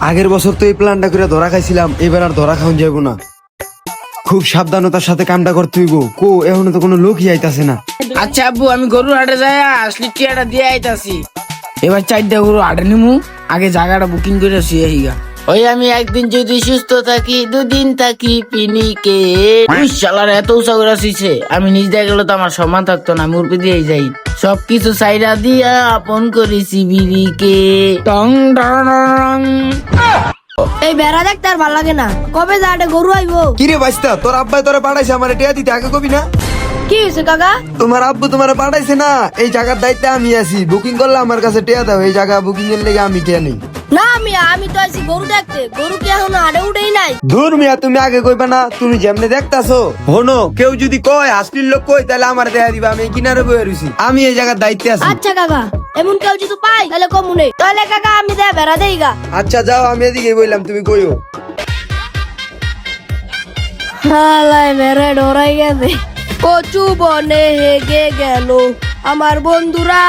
আগের বছর তো এই প্ল্যানটা করে ধরা খাইছিলাম, এবার আর ধরা খাওয়া যাবো না। খুব সাবধানতার সাথে কামটা করতে হইব। কো এখনো তো কোনো লোকই আইতাছে না। আচ্ছা আব্বু, আমি গরুর হাটে যাই আসলি টিয়াটা দিয়ে আইতাছি। এবার 4টা গরু হাটে নিমু, আগে জায়গাটা বুকিং করে শুয়ে হিগা। ওই আমি একদিন যদি সুস্থ থাকি, দুদিন থাকি পিনিকে। শালার এত উঁচা করে আসিছে, আমি নিজ দিয়ে গেলে তো আমার সম্মান থাকতো না, মুরপি দিয়ে যাই। সবকিছু সাইরা দিয়া আপন করেছি বিড়িকে। টং টং। এই বেড়া দেখতে আর ভালো লাগে না। কবে যাটে গরু আইবো? কিরে বাইস্তা, তোর আব্বাই তোরা পাঠাইছে আমার টিয়া দিতে, আগে কবি না? কি হয়েছে কাকা? তোমার আব্বু তোমার পাঠাইছে না, এই জায়গার দায়িত্বে আমি আছি। বুকিং করলে আমার কাছে টিয়া দাও, এই জায়গা বুকিং এর লেগে আমি টিয়া নেই। না আমি তো আইছি গরু দেখতে। গরু কি এখনো হাটে উঠেই নাই? দূর মিয়া, তুমি আগে কইবা না? তুমি যেমনে দেখতাছো হনো, কেউ যদি কয় হাসলির লোক কই, তাহলে আমার দেয়া দিবা। আমি কিনারে বয়ে রইছি, আমি এই জায়গার দায়িত্বে আছি। আচ্ছা কাকা, এমন কেউ যদি পাই তাহলে কমুনে। তাহলে কাকা আমি দেয়া বেড়া দেইগা। আচ্ছা যাও, আমি এদিকে বললাম, তুমি কইও। হালাই বেড়া ডরাই গেছে। কচু বনে হেগে গেল আমার বন্ধুরা।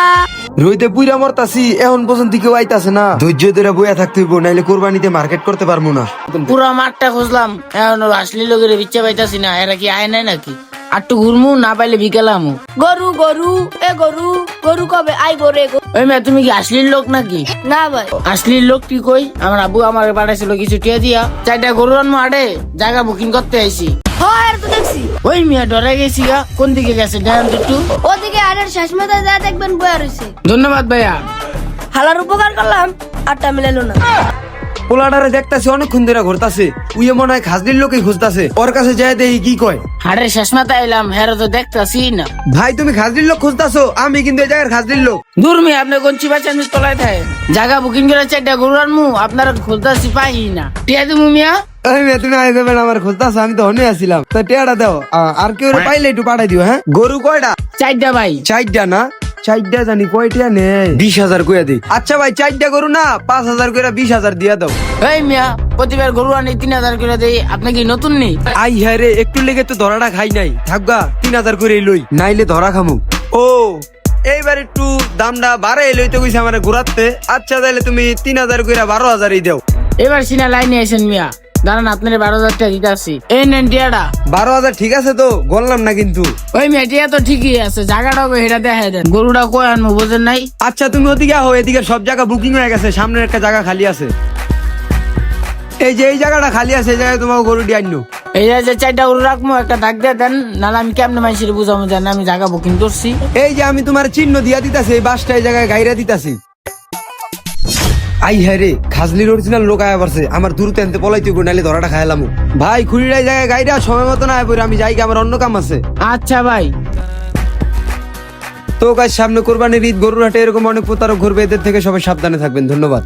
রইতে পুইরা মরতাছি, এখন পর্যন্ত কেউ আইতাছে না। ধৈর্য ধরে বইয়া থাকতে হইব, নাইলে কোরবানিতে মার্কেট করতে পারবো না। পুরো মাঠটা খুঁজলাম, এখন আসলি লোকের বিচ্ছা পাইতাছি না। এরা কি আয় নাই নাকি? আটটু ঘুরমু, না পাইলে বিকেলামু। গরু গরু এ গরু গরু কবে আইবো রে? ওই মেয়ে, তুমি কি আসলির লোক নাকি? না ভাই। আসলির লোক কি কই? আমার আব্বু আমার পাঠাইছিল কিছু টিয়া দিয়া। 4টা গরু আনমু আড়ে, জায়গা বুকিং করতে আইছি। হয় তো দেখছি। ওই মিয়া ডরে গেছি গা। কোন দিকে গেছে দেখান তো একটু। ওদিকে আরের শেষ মাথায় যা দেখবেন বয়া রয়েছে। ধন্যবাদ ভাইয়া। হালার উপকার করলাম, আটটা মিলাইলো না। পোলাডারে দেখতাছি অনেকক্ষণ ধরে ঘুরতাছে, উইয়ে মনে হয় খাজলির লোকই খুঁজতাছে। ওর কাছে যাই দেখি কি কয়। হাড়ের শেষ মাথায় এলাম, হেরা তো দেখতাছি না। ভাই তুমি খাজলির লোক খুঁজতাছো, আমি কিন্তু এই জায়গার খাজলির লোক। দূর মিয়া, আপনি কোন চিবাচান তলায় থাকে। জায়গা বুকিং করে 4টা গরু আনমু, আপনারা খুঁজতাছি পাই না। টিয়া দিমু মিয়া। এই মেয়ে, তুমি আই যাবে না, আমার খুঁজতাছো, আমি তো হনে আসছিলাম। তা টিয়াটা দাও, আর কেউ পাইলে একটু পাঠাই দিও। হ্যাঁ, গরু কয়টা? 4টা ভাই। 4টা না? 4টা জানি কয়টা নেই। 20,000 কইয়া দিই। আচ্ছা ভাই, 4টা গরু না, 5,000 করে 20,000 দিয়া দাও। এই মিয়া, প্রতিবার গরু আনি 3,000 করে দেই। আপনি কি নতুন নেই? আই হ্যাঁ রে, একটু লেগে তো ধরাটা খাই নাই। থাকবা 3,000 করে লই, নাইলে ধরা খামু। ও এইবার একটু দামটা বাড়াই লইতে কইছে আমার ঘুরাতে। আচ্ছা তাহলে তুমি 3,000 করে 12,000 দাও। এবার সিনা লাইনে আইছেন মিয়া। দাঁড়ান, আপনার 12,000 টাকা দিতে আসি। এই নেন টিয়াটা। 12,000 ঠিক আছে তো? বললাম না কিন্তু। ওই মিয়া, টিয়া তো ঠিকই আছে, জায়গাটাও হেটা দেখাই দেন। গরুটা কই আনবো বোঝেন নাই? আচ্ছা তুমি ওদিকে আহো, এদিকে সব জায়গা বুকিং হয়ে গেছে, সামনের একটা জায়গা খালি আছে। এই যে এই জায়গাটা খালি আছে, এই জায়গায় তোমাকে গরু দিয়ে আনলো। এই যে 4টা গরু রাখবো, একটা দাগ দিয়ে দেন, নাহলে আমি কেমনে মানুষের বুঝাবো জান আমি জায়গা বুকিং করছি। এই যে আমি তোমার চিহ্ন দিয়া দিতাছি, এই বাসটা এই জায়গায় গাইরা দিতাছি। আই হ্যাঁ রে, খাজলির অরিজিনাল লোক আয়া পড়ছে। আমার দূর তেনতে পলাইতে গো, নাইলে ধরাটা খাইলাম। ভাই খুঁড়ির জায়গায় গাইরা সময় মতো না আয় পড়ে, আমি যাই, আমার অন্য কাম আছে। আচ্ছা ভাই। তো কাজ সামনে কোরবানির ঈদ, গরুর হাটে এরকম অনেক প্রতারক ঘুরবে, এদের থেকে সবাই সাবধানে থাকবেন। ধন্যবাদ।